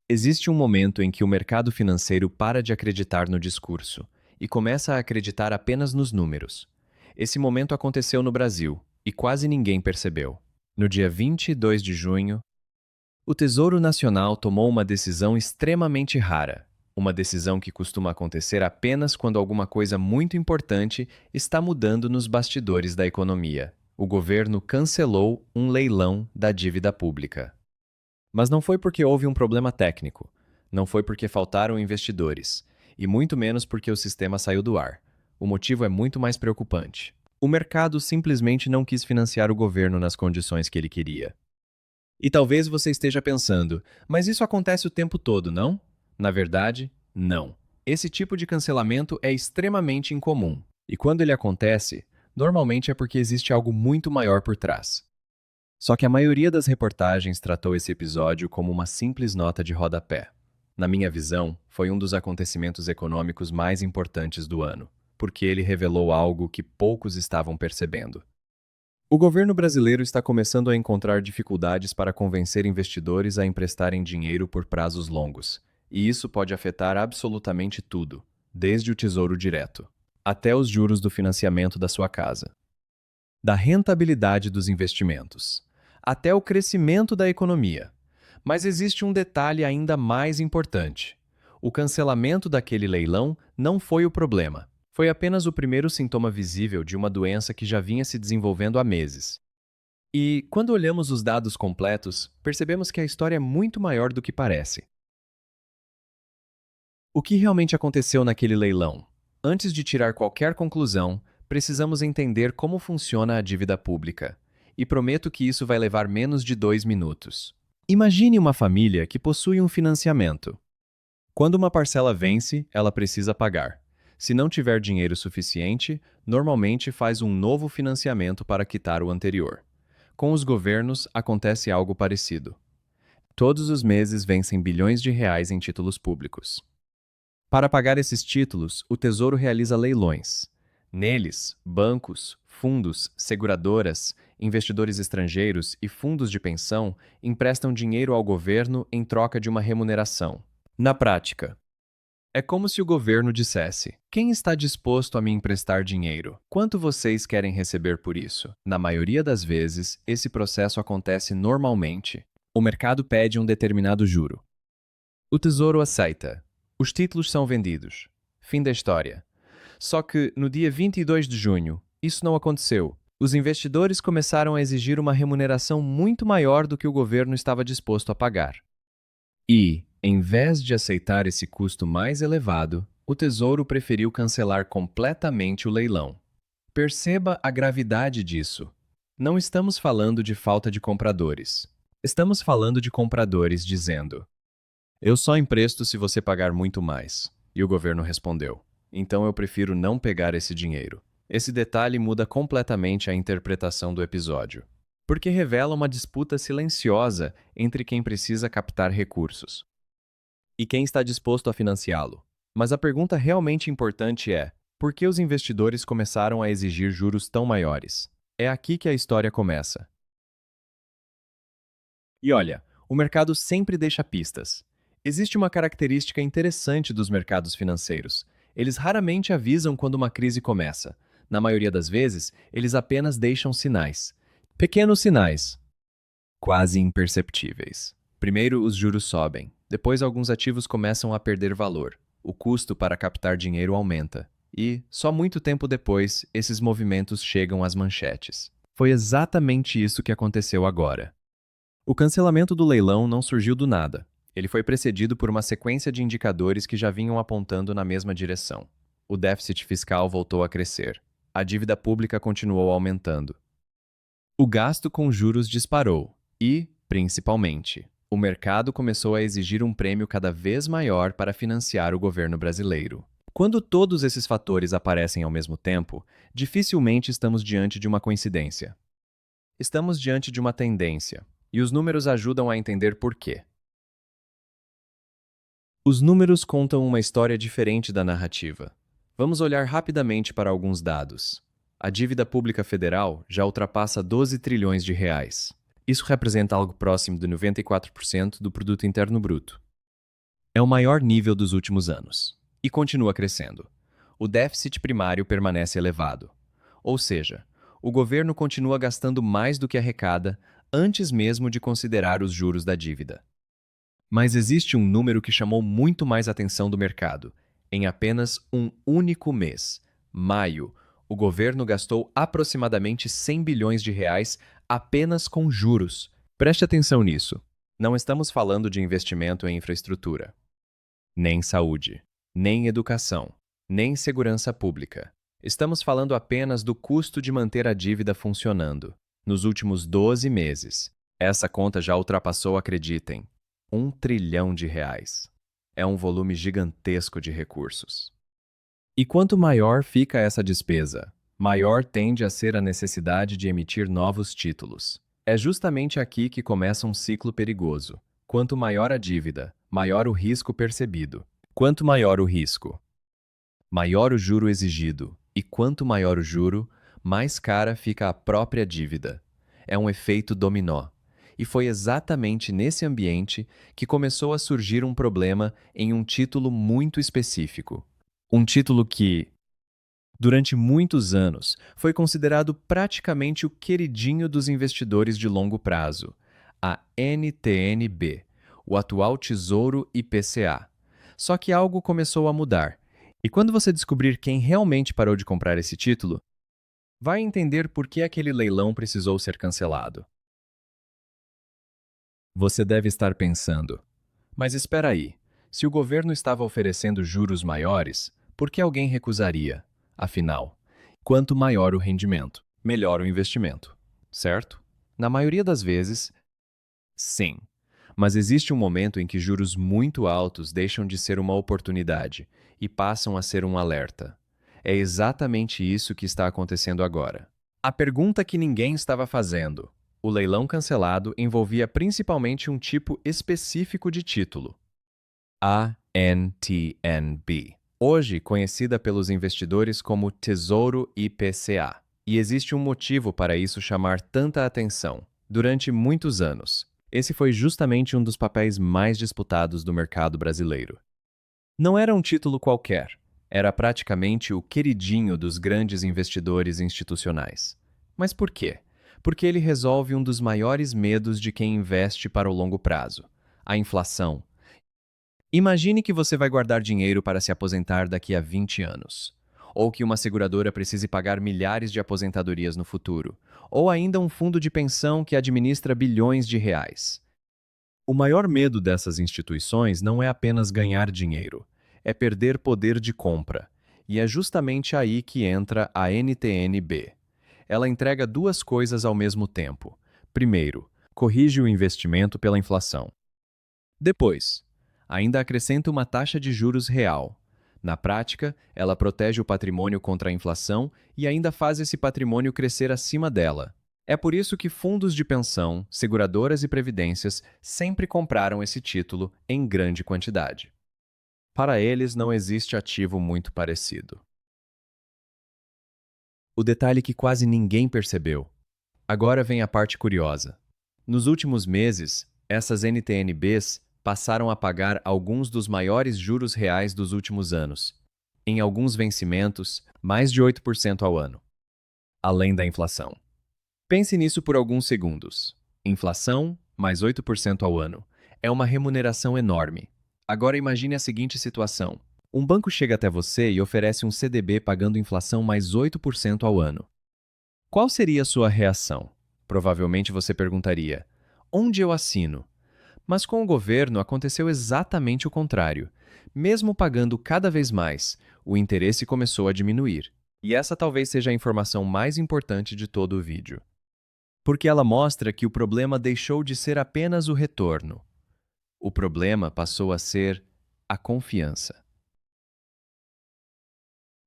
Existe um momento em que o mercado financeiro para de acreditar no discurso e começa a acreditar apenas nos números. Esse momento aconteceu no Brasil e quase ninguém percebeu. No dia 22 de junho, o Tesouro Nacional tomou uma decisão extremamente rara, uma decisão que costuma acontecer apenas quando alguma coisa muito importante está mudando nos bastidores da economia. O governo cancelou um leilão da dívida pública. Mas não foi porque houve um problema técnico, não foi porque faltaram investidores, e muito menos porque o sistema saiu do ar. O motivo é muito mais preocupante. O mercado simplesmente não quis financiar o governo nas condições que ele queria. E talvez você esteja pensando, mas isso acontece o tempo todo, não? Na verdade, não. Esse tipo de cancelamento é extremamente incomum. E quando ele acontece, normalmente é porque existe algo muito maior por trás. Só que a maioria das reportagens tratou esse episódio como uma simples nota de rodapé. Na minha visão, foi um dos acontecimentos econômicos mais importantes do ano, porque ele revelou algo que poucos estavam percebendo. O governo brasileiro está começando a encontrar dificuldades para convencer investidores a emprestarem dinheiro por prazos longos, e isso pode afetar absolutamente tudo, desde o Tesouro Direto até os juros do financiamento da sua casa, da rentabilidade dos investimentos, até o crescimento da economia. Mas existe um detalhe ainda mais importante. O cancelamento daquele leilão não foi o problema. Foi apenas o primeiro sintoma visível de uma doença que já vinha se desenvolvendo há meses. E, quando olhamos os dados completos, percebemos que a história é muito maior do que parece. O que realmente aconteceu naquele leilão? Antes de tirar qualquer conclusão, precisamos entender como funciona a dívida pública. E prometo que isso vai levar menos de 2 minutos. Imagine uma família que possui um financiamento. Quando uma parcela vence, ela precisa pagar. Se não tiver dinheiro suficiente, normalmente faz um novo financiamento para quitar o anterior. Com os governos, acontece algo parecido. Todos os meses vencem bilhões de reais em títulos públicos. Para pagar esses títulos, o Tesouro realiza leilões. Neles, bancos, fundos, seguradoras, investidores estrangeiros e fundos de pensão emprestam dinheiro ao governo em troca de uma remuneração. Na prática, é como se o governo dissesse: quem está disposto a me emprestar dinheiro? Quanto vocês querem receber por isso? Na maioria das vezes, esse processo acontece normalmente. O mercado pede um determinado juro. O Tesouro aceita. Os títulos são vendidos. Fim da história. Só que, no dia 22 de junho, isso não aconteceu. Os investidores começaram a exigir uma remuneração muito maior do que o governo estava disposto a pagar. E, em vez de aceitar esse custo mais elevado, o Tesouro preferiu cancelar completamente o leilão. Perceba a gravidade disso. Não estamos falando de falta de compradores. Estamos falando de compradores dizendo: eu só empresto se você pagar muito mais. E o governo respondeu: então eu prefiro não pegar esse dinheiro. Esse detalhe muda completamente a interpretação do episódio, porque revela uma disputa silenciosa entre quem precisa captar recursos e quem está disposto a financiá-lo. Mas a pergunta realmente importante é: por que os investidores começaram a exigir juros tão maiores? É aqui que a história começa. E olha, o mercado sempre deixa pistas. Existe uma característica interessante dos mercados financeiros. Eles raramente avisam quando uma crise começa. Na maioria das vezes, eles apenas deixam sinais. Pequenos sinais, quase imperceptíveis. Primeiro, os juros sobem. Depois, alguns ativos começam a perder valor. O custo para captar dinheiro aumenta. E, só muito tempo depois, esses movimentos chegam às manchetes. Foi exatamente isso que aconteceu agora. O cancelamento do leilão não surgiu do nada. Ele foi precedido por uma sequência de indicadores que já vinham apontando na mesma direção. O déficit fiscal voltou a crescer. A dívida pública continuou aumentando. O gasto com juros disparou e, principalmente, o mercado começou a exigir um prêmio cada vez maior para financiar o governo brasileiro. Quando todos esses fatores aparecem ao mesmo tempo, dificilmente estamos diante de uma coincidência. Estamos diante de uma tendência, e os números ajudam a entender por quê. Os números contam uma história diferente da narrativa. Vamos olhar rapidamente para alguns dados. A dívida pública federal já ultrapassa 12 trilhões de reais. Isso representa algo próximo de 94% do produto interno bruto. É o maior nível dos últimos anos. E continua crescendo. O déficit primário permanece elevado. Ou seja, o governo continua gastando mais do que arrecada antes mesmo de considerar os juros da dívida. Mas existe um número que chamou muito mais atenção do mercado. Em apenas um único mês, maio, o governo gastou aproximadamente 100 bilhões de reais apenas com juros. Preste atenção nisso. Não estamos falando de investimento em infraestrutura, nem saúde, nem educação, nem segurança pública. Estamos falando apenas do custo de manter a dívida funcionando. Nos últimos 12 meses, essa conta já ultrapassou, acreditem, 1 trilhão de reais. É um volume gigantesco de recursos. E quanto maior fica essa despesa, maior tende a ser a necessidade de emitir novos títulos. É justamente aqui que começa um ciclo perigoso. Quanto maior a dívida, maior o risco percebido. Quanto maior o risco, maior o juro exigido. E quanto maior o juro, mais cara fica a própria dívida. É um efeito dominó. E foi exatamente nesse ambiente que começou a surgir um problema em um título muito específico. Um título que, durante muitos anos, foi considerado praticamente o queridinho dos investidores de longo prazo, a NTN-B, o atual Tesouro IPCA. Só que algo começou a mudar. E quando você descobrir quem realmente parou de comprar esse título, vai entender por que aquele leilão precisou ser cancelado. Você deve estar pensando, mas espera aí, se o governo estava oferecendo juros maiores, por que alguém recusaria? Afinal, quanto maior o rendimento, melhor o investimento, certo? Na maioria das vezes, sim. Mas existe um momento em que juros muito altos deixam de ser uma oportunidade e passam a ser um alerta. É exatamente isso que está acontecendo agora. A pergunta que ninguém estava fazendo: o leilão cancelado envolvia principalmente um tipo específico de título, a NTN-B, hoje conhecida pelos investidores como Tesouro IPCA. E existe um motivo para isso chamar tanta atenção. Durante muitos anos, esse foi justamente um dos papéis mais disputados do mercado brasileiro. Não era um título qualquer, era praticamente o queridinho dos grandes investidores institucionais. Mas por quê? Porque ele resolve um dos maiores medos de quem investe para o longo prazo: a inflação. Imagine que você vai guardar dinheiro para se aposentar daqui a 20 anos. Ou que uma seguradora precise pagar milhares de aposentadorias no futuro. Ou ainda um fundo de pensão que administra bilhões de reais. O maior medo dessas instituições não é apenas ganhar dinheiro, é perder poder de compra. E é justamente aí que entra a NTN-B. Ela entrega duas coisas ao mesmo tempo. Primeiro, corrige o investimento pela inflação. Depois, ainda acrescenta uma taxa de juros real. Na prática, ela protege o patrimônio contra a inflação e ainda faz esse patrimônio crescer acima dela. É por isso que fundos de pensão, seguradoras e previdências sempre compraram esse título em grande quantidade. Para eles, não existe ativo muito parecido. O detalhe que quase ninguém percebeu. Agora vem a parte curiosa. Nos últimos meses, essas NTN-Bs passaram a pagar alguns dos maiores juros reais dos últimos anos. Em alguns vencimentos, mais de 8% ao ano. Além da inflação. Pense nisso por alguns segundos. Inflação, mais 8% ao ano. É uma remuneração enorme. Agora imagine a seguinte situação. Um banco chega até você e oferece um CDB pagando inflação mais 8% ao ano. Qual seria a sua reação? Provavelmente você perguntaria: onde eu assino? Mas com o governo aconteceu exatamente o contrário. Mesmo pagando cada vez mais, o interesse começou a diminuir. E essa talvez seja a informação mais importante de todo o vídeo. Porque ela mostra que o problema deixou de ser apenas o retorno. O problema passou a ser a confiança.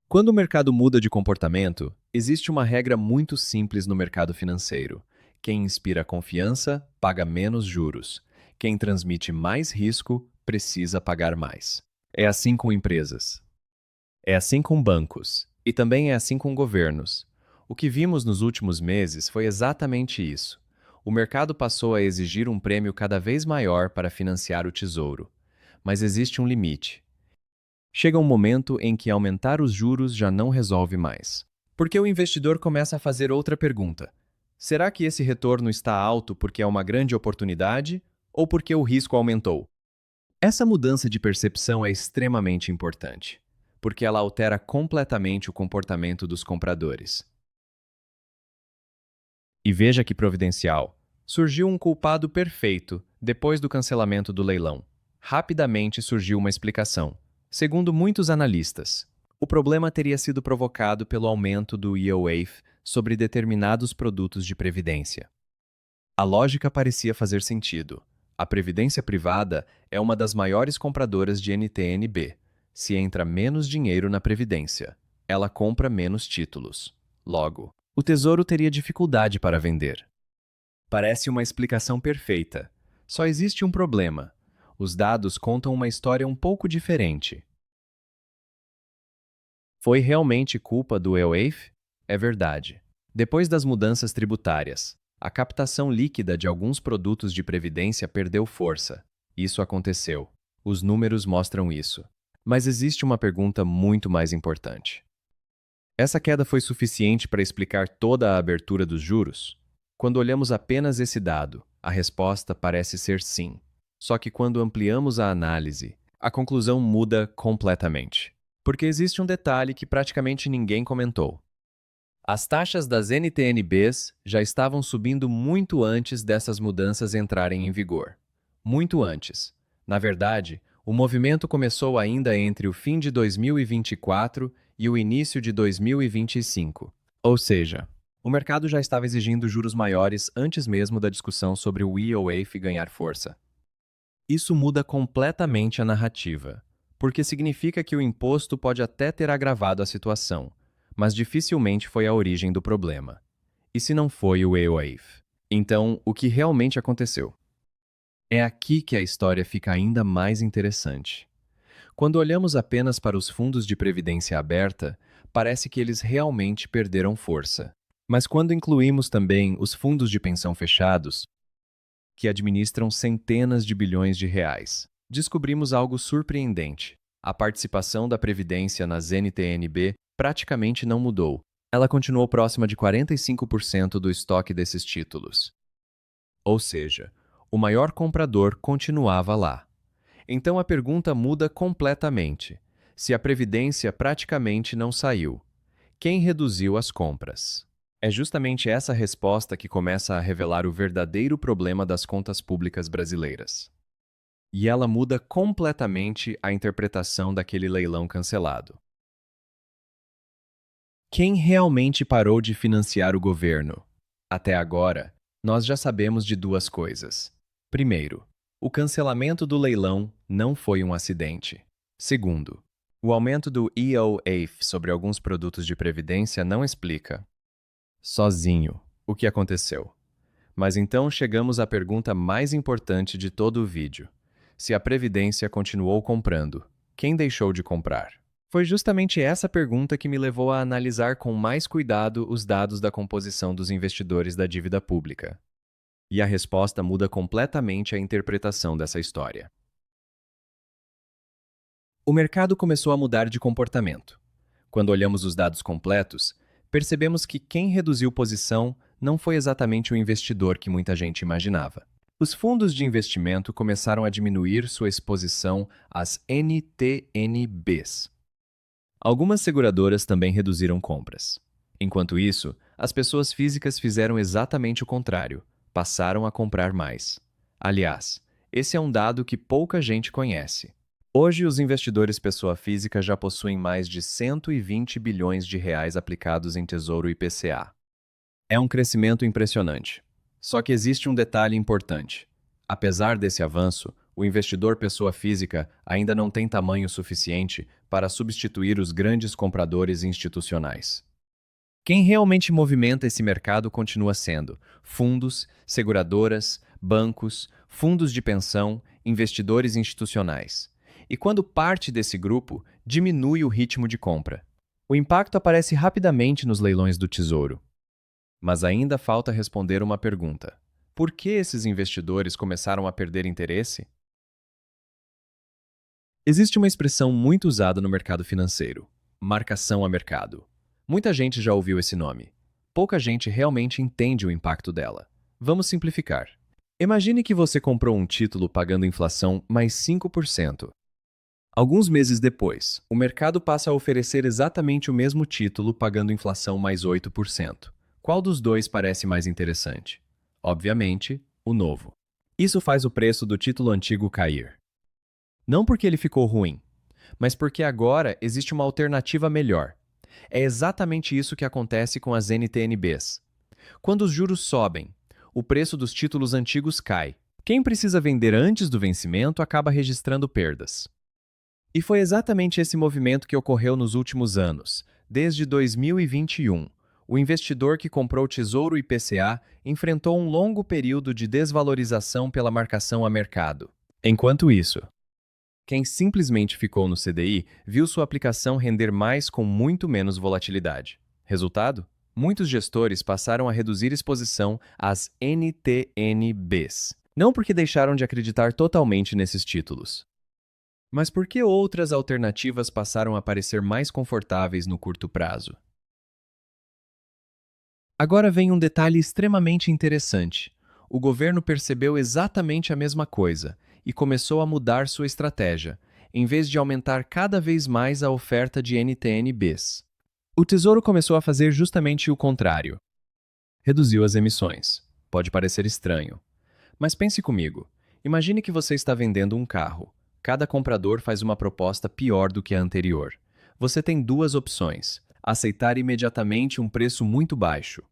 Quando o mercado muda de comportamento, existe uma regra muito simples no mercado financeiro. Quem inspira confiança, paga menos juros. Quem transmite mais risco, precisa pagar mais. É assim com empresas. É assim com bancos. E também é assim com governos. O que vimos nos últimos meses foi exatamente isso. O mercado passou a exigir um prêmio cada vez maior para financiar o tesouro. mas existe um limite. Chega um momento em que aumentar os juros já não resolve mais. Porque o investidor começa a fazer outra pergunta: será que esse retorno está alto porque é uma grande oportunidade ou porque o risco aumentou? Essa mudança de percepção é extremamente importante, porque ela altera completamente o comportamento dos compradores. E veja que providencial. Surgiu um culpado perfeito depois do cancelamento do leilão. Rapidamente surgiu uma explicação. Segundo muitos analistas, o problema teria sido provocado pelo aumento do EOAF sobre determinados produtos de previdência. A lógica parecia fazer sentido. A previdência privada é uma das maiores compradoras de NTN-B. Se entra menos dinheiro na previdência, ela compra menos títulos. Logo, o Tesouro teria dificuldade para vender. Parece uma explicação perfeita. Só existe um problema. Os dados contam uma história um pouco diferente. Foi realmente culpa do EOAF? É verdade. Depois das mudanças tributárias, a captação líquida de alguns produtos de previdência perdeu força. Isso aconteceu. Os números mostram isso. Mas existe uma pergunta muito mais importante. Essa queda foi suficiente para explicar toda a abertura dos juros? Quando olhamos apenas esse dado, a resposta parece ser sim. Só que quando ampliamos a análise, a conclusão muda completamente. Porque existe um detalhe que praticamente ninguém comentou. As taxas das NTN-Bs já estavam subindo muito antes dessas mudanças entrarem em vigor. Muito antes. Na verdade, o movimento começou ainda entre o fim de 2024 e o início de 2025. Ou seja, o mercado já estava exigindo juros maiores antes mesmo da discussão sobre o EOAF ganhar força. Isso muda completamente a narrativa, porque significa que o imposto pode até ter agravado a situação, mas dificilmente foi a origem do problema. E se não foi o EOAF? Então, o que realmente aconteceu? É aqui que a história fica ainda mais interessante. Quando olhamos apenas para os fundos de previdência aberta, parece que eles realmente perderam força. Mas quando incluímos também os fundos de pensão fechados, que administram centenas de bilhões de reais, descobrimos algo surpreendente. A participação da Previdência nas NTN-B praticamente não mudou. Ela continuou próxima de 45% do estoque desses títulos. Ou seja, o maior comprador continuava lá. Então a pergunta muda completamente. Se a Previdência praticamente não saiu, quem reduziu as compras? É justamente essa resposta que começa a revelar o verdadeiro problema das contas públicas brasileiras. E ela muda completamente a interpretação daquele leilão cancelado. Quem realmente parou de financiar o governo? Até agora, nós já sabemos de duas coisas. Primeiro, o cancelamento do leilão não foi um acidente. Segundo, o aumento do EOAF sobre alguns produtos de previdência não explica, sozinho, o que aconteceu. Mas então chegamos à pergunta mais importante de todo o vídeo. Se a Previdência continuou comprando, quem deixou de comprar? Foi justamente essa pergunta que me levou a analisar com mais cuidado os dados da composição dos investidores da dívida pública. E a resposta muda completamente a interpretação dessa história. O mercado começou a mudar de comportamento. Quando olhamos os dados completos, percebemos que quem reduziu posição não foi exatamente o investidor que muita gente imaginava. Os fundos de investimento começaram a diminuir sua exposição às NTN-Bs. Algumas seguradoras também reduziram compras. Enquanto isso, as pessoas físicas fizeram exatamente o contrário, passaram a comprar mais. Aliás, esse é um dado que pouca gente conhece. Hoje, os investidores pessoa física já possuem mais de 120 bilhões de reais aplicados em Tesouro IPCA. É um crescimento impressionante. Só que existe um detalhe importante. Apesar desse avanço, o investidor pessoa física ainda não tem tamanho suficiente para substituir os grandes compradores institucionais. Quem realmente movimenta esse mercado continua sendo fundos, seguradoras, bancos, fundos de pensão, investidores institucionais. E quando parte desse grupo, diminui o ritmo de compra. O impacto aparece rapidamente nos leilões do Tesouro. Mas ainda falta responder uma pergunta. Por que esses investidores começaram a perder interesse? Existe uma expressão muito usada no mercado financeiro: marcação a mercado. Muita gente já ouviu esse nome. Pouca gente realmente entende o impacto dela. Vamos simplificar. Imagine que você comprou um título pagando inflação mais 5%. Alguns meses depois, o mercado passa a oferecer exatamente o mesmo título pagando inflação mais 8%. Qual dos dois parece mais interessante? Obviamente, o novo. Isso faz o preço do título antigo cair. Não porque ele ficou ruim, mas porque agora existe uma alternativa melhor. É exatamente isso que acontece com as NTN-Bs. Quando os juros sobem, o preço dos títulos antigos cai. Quem precisa vender antes do vencimento acaba registrando perdas. E foi exatamente esse movimento que ocorreu nos últimos anos. Desde 2021, o investidor que comprou Tesouro IPCA enfrentou um longo período de desvalorização pela marcação a mercado. Enquanto isso, quem simplesmente ficou no CDI viu sua aplicação render mais com muito menos volatilidade. Resultado? Muitos gestores passaram a reduzir exposição às NTN-Bs. Não porque deixaram de acreditar totalmente nesses títulos, mas porque outras alternativas passaram a parecer mais confortáveis no curto prazo. Agora vem um detalhe extremamente interessante. O governo percebeu exatamente a mesma coisa e começou a mudar sua estratégia, em vez de aumentar cada vez mais a oferta de NTN-Bs. O Tesouro começou a fazer justamente o contrário. Reduziu as emissões. Pode parecer estranho, mas pense comigo. Imagine que você está vendendo um carro. Cada comprador faz uma proposta pior do que a anterior. Você tem duas opções: aceitar imediatamente um preço muito baixo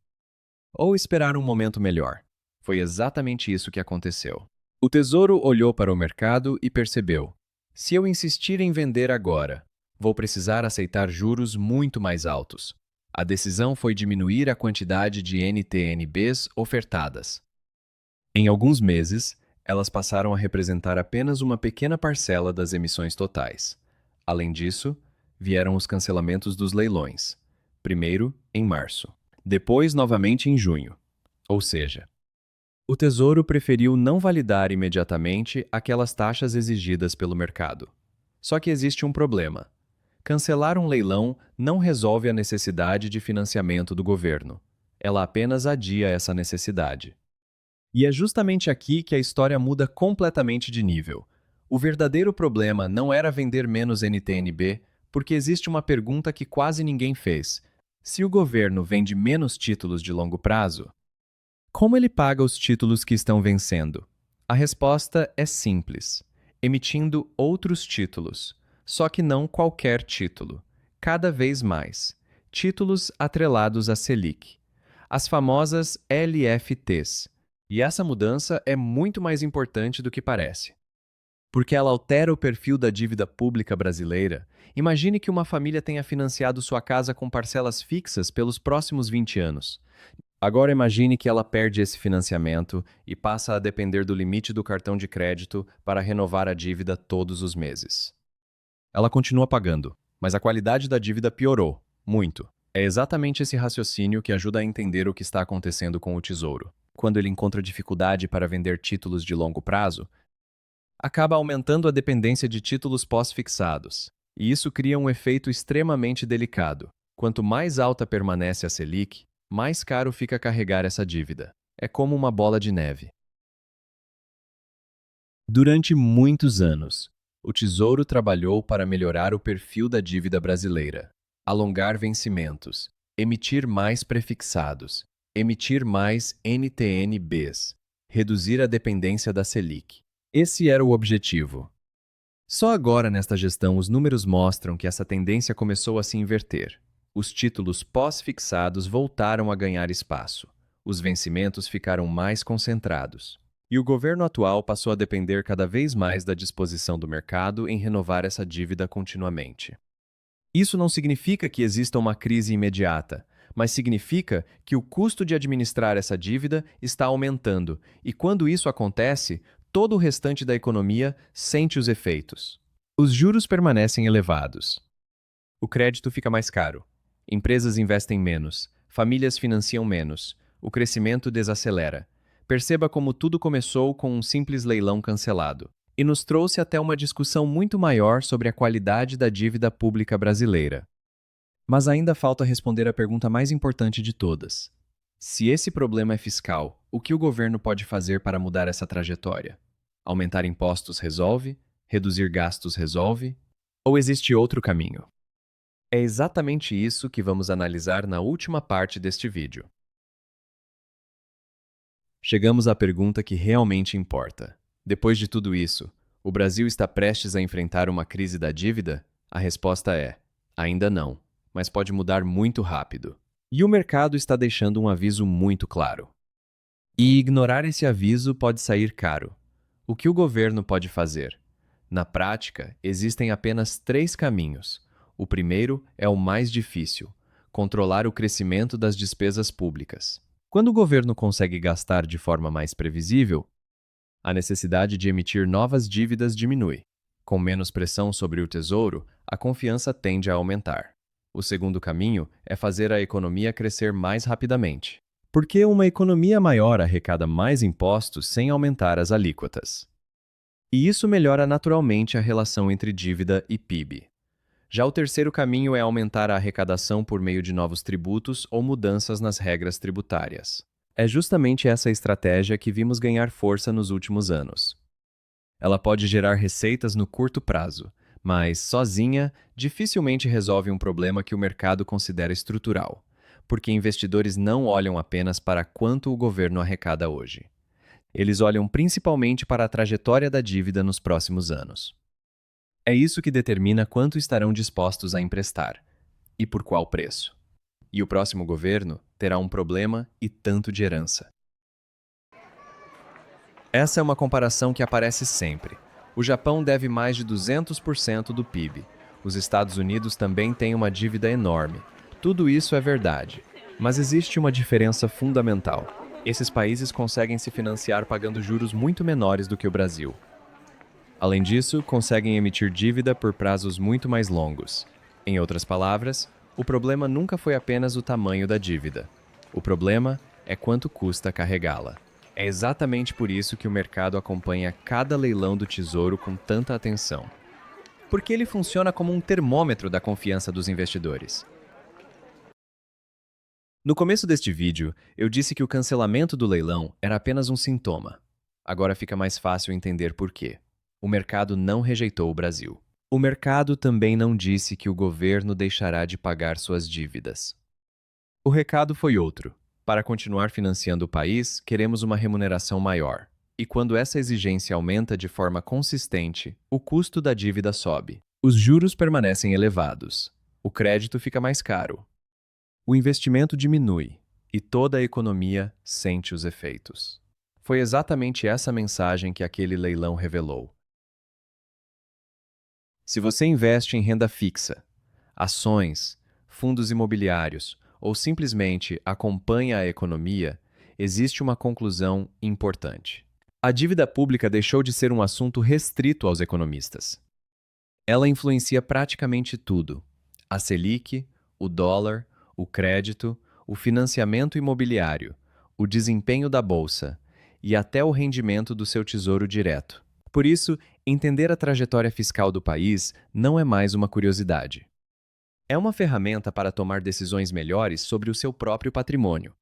ou esperar um momento melhor. Foi exatamente isso que aconteceu. O Tesouro olhou para o mercado e percebeu: se eu insistir em vender agora, vou precisar aceitar juros muito mais altos. A decisão foi diminuir a quantidade de NTN-Bs ofertadas. Em alguns meses, elas passaram a representar apenas uma pequena parcela das emissões totais. Além disso, vieram os cancelamentos dos leilões. Primeiro, em março. Depois, novamente em junho. Ou seja, o Tesouro preferiu não validar imediatamente aquelas taxas exigidas pelo mercado. Só que existe um problema. Cancelar um leilão não resolve a necessidade de financiamento do governo. Ela apenas adia essa necessidade. E é justamente aqui que a história muda completamente de nível. O verdadeiro problema não era vender menos NTN-B, porque existe uma pergunta que quase ninguém fez. Se o governo vende menos títulos de longo prazo, como ele paga os títulos que estão vencendo? A resposta é simples: emitindo outros títulos, só que não qualquer título. Cada vez mais. Títulos atrelados à Selic. As famosas LFTs. E essa mudança é muito mais importante do que parece, porque ela altera o perfil da dívida pública brasileira. Imagine que uma família tenha financiado sua casa com parcelas fixas pelos próximos 20 anos. Agora imagine que ela perde esse financiamento e passa a depender do limite do cartão de crédito para renovar a dívida todos os meses. Ela continua pagando, mas a qualidade da dívida piorou, muito. É exatamente esse raciocínio que ajuda a entender o que está acontecendo com o Tesouro. Quando ele encontra dificuldade para vender títulos de longo prazo, acaba aumentando a dependência de títulos pós-fixados. E isso cria um efeito extremamente delicado. Quanto mais alta permanece a Selic, mais caro fica carregar essa dívida. É como uma bola de neve. Durante muitos anos, o Tesouro trabalhou para melhorar o perfil da dívida brasileira, alongar vencimentos, emitir mais prefixados, emitir mais NTN-Bs, reduzir a dependência da Selic. Esse era o objetivo. Só agora nesta gestão os números mostram que essa tendência começou a se inverter. Os títulos pós-fixados voltaram a ganhar espaço. Os vencimentos ficaram mais concentrados. E o governo atual passou a depender cada vez mais da disposição do mercado em renovar essa dívida continuamente. Isso não significa que exista uma crise imediata, mas significa que o custo de administrar essa dívida está aumentando, e quando isso acontece, todo o restante da economia sente os efeitos. Os juros permanecem elevados. O crédito fica mais caro. Empresas investem menos. Famílias financiam menos. O crescimento desacelera. Perceba como tudo começou com um simples leilão cancelado. e nos trouxe até uma discussão muito maior sobre a qualidade da dívida pública brasileira. Mas ainda falta responder a pergunta mais importante de todas. Se esse problema é fiscal, o que o governo pode fazer para mudar essa trajetória? Aumentar impostos resolve? Reduzir gastos resolve? Ou existe outro caminho? É exatamente isso que vamos analisar na última parte deste vídeo. Chegamos à pergunta que realmente importa. Depois de tudo isso, o Brasil está prestes a enfrentar uma crise da dívida? A resposta é: ainda não, mas pode mudar muito rápido. E o mercado está deixando um aviso muito claro. E ignorar esse aviso pode sair caro. O que o governo pode fazer? Na prática, existem apenas 3 caminhos. O primeiro é o mais difícil: controlar o crescimento das despesas públicas. Quando o governo consegue gastar de forma mais previsível, a necessidade de emitir novas dívidas diminui. Com menos pressão sobre o tesouro, a confiança tende a aumentar. O segundo caminho é fazer a economia crescer mais rapidamente, porque uma economia maior arrecada mais impostos sem aumentar as alíquotas. E isso melhora naturalmente a relação entre dívida e PIB. Já o terceiro caminho é aumentar a arrecadação por meio de novos tributos ou mudanças nas regras tributárias. É justamente essa estratégia que vimos ganhar força nos últimos anos. Ela pode gerar receitas no curto prazo, mas, sozinha, dificilmente resolve um problema que o mercado considera estrutural, porque investidores não olham apenas para quanto o governo arrecada hoje. Eles olham principalmente para a trajetória da dívida nos próximos anos. É isso que determina quanto estarão dispostos a emprestar e por qual preço. E o próximo governo terá um problema e tanto de herança. Essa é uma comparação que aparece sempre. O Japão deve mais de 200% do PIB. Os Estados Unidos também têm uma dívida enorme. Tudo isso é verdade. Mas existe uma diferença fundamental. Esses países conseguem se financiar pagando juros muito menores do que o Brasil. Além disso, conseguem emitir dívida por prazos muito mais longos. Em outras palavras, o problema nunca foi apenas o tamanho da dívida. O problema é quanto custa carregá-la. É exatamente por isso que o mercado acompanha cada leilão do Tesouro com tanta atenção. Porque ele funciona como um termômetro da confiança dos investidores. No começo deste vídeo, eu disse que o cancelamento do leilão era apenas um sintoma. Agora fica mais fácil entender por quê. O mercado não rejeitou o Brasil. O mercado também não disse que o governo deixará de pagar suas dívidas. O recado foi outro. Para continuar financiando o país, queremos uma remuneração maior. E quando essa exigência aumenta de forma consistente, o custo da dívida sobe. Os juros permanecem elevados. O crédito fica mais caro. O investimento diminui. E toda a economia sente os efeitos. Foi exatamente essa mensagem que aquele leilão revelou. Se você investe em renda fixa, ações, fundos imobiliários ou simplesmente acompanha a economia, existe uma conclusão importante. A dívida pública deixou de ser um assunto restrito aos economistas. Ela influencia praticamente tudo: a Selic, o dólar, o crédito, o financiamento imobiliário, o desempenho da bolsa e até o rendimento do seu tesouro direto. Por isso, entender a trajetória fiscal do país não é mais uma curiosidade. É uma ferramenta para tomar decisões melhores sobre o seu próprio patrimônio.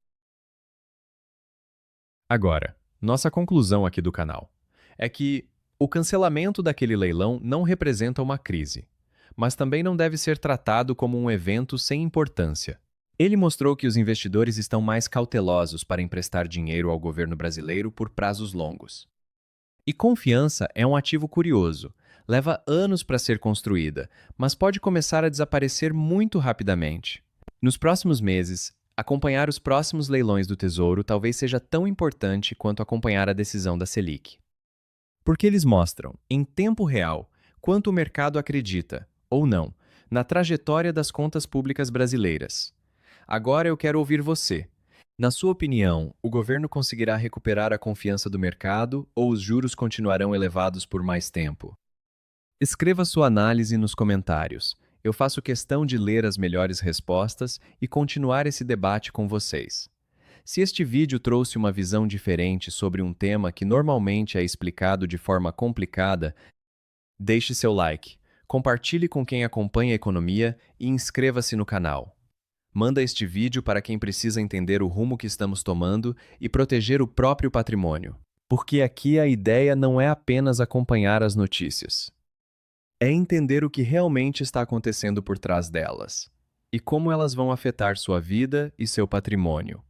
Agora, nossa conclusão aqui do canal é que o cancelamento daquele leilão não representa uma crise, mas também não deve ser tratado como um evento sem importância. Ele mostrou que os investidores estão mais cautelosos para emprestar dinheiro ao governo brasileiro por prazos longos. E confiança é um ativo curioso. Leva anos para ser construída, mas pode começar a desaparecer muito rapidamente. Nos próximos meses, acompanhar os próximos leilões do Tesouro talvez seja tão importante quanto acompanhar a decisão da Selic. Porque eles mostram, em tempo real, quanto o mercado acredita, ou não, na trajetória das contas públicas brasileiras. Agora eu quero ouvir você. Na sua opinião, o governo conseguirá recuperar a confiança do mercado ou os juros continuarão elevados por mais tempo? Escreva sua análise nos comentários. Eu faço questão de ler as melhores respostas e continuar esse debate com vocês. Se este vídeo trouxe uma visão diferente sobre um tema que normalmente é explicado de forma complicada, deixe seu like, compartilhe com quem acompanha a economia e inscreva-se no canal. Manda este vídeo para quem precisa entender o rumo que estamos tomando e proteger o próprio patrimônio. Porque aqui a ideia não é apenas acompanhar as notícias. É entender o que realmente está acontecendo por trás delas e como elas vão afetar sua vida e seu patrimônio.